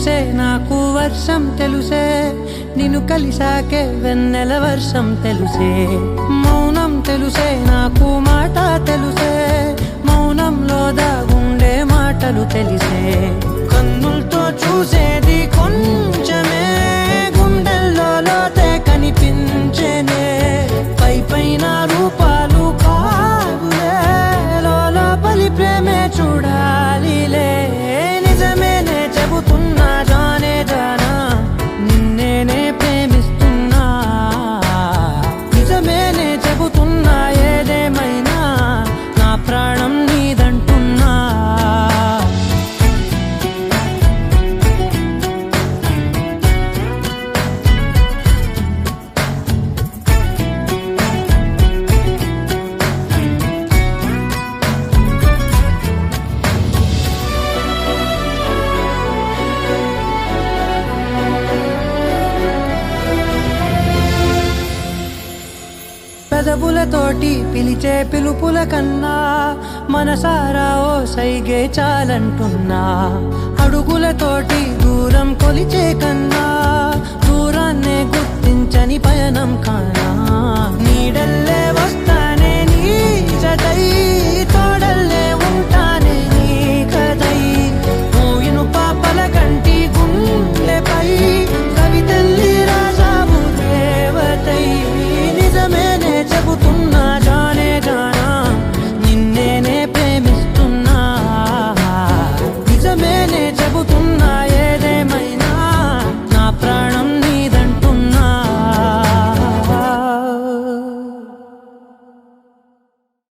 తెలుసే నాకు వర్షం తెలుసే నిన్ను కలిసాకే వెన్నెల వర్షం తెలుసే మౌనం తెలుసే నాకు మాట తెలుసే మౌనంలో దాగుండే మాటలు తెలిసే కన్నులతో చూసేది కొంచెమే గుండెల్లో లోతే కనిపించేనే పై పైన రూపాలు కాదులే లోపలి ప్రేమే చూడాలిలే నిజమేనే చెబుతున్నా జానే జానా నిన్నేనే ప్రేమిస్తున్నా నిజమేనే చెబుతున్నా ఏదేమైనా నా ప్రాణం నీదంటున్నా పెదవులతోటి పిలిచే పిలుపుల కన్నా మనసారా ఓ సైగే చాలంటున్నా అడుగులతోటి దూరం కొలిచే కన్నా దూరాన్నే గుర్తించని పయనం కానా నీడల్లే వస్తానే నీ జతై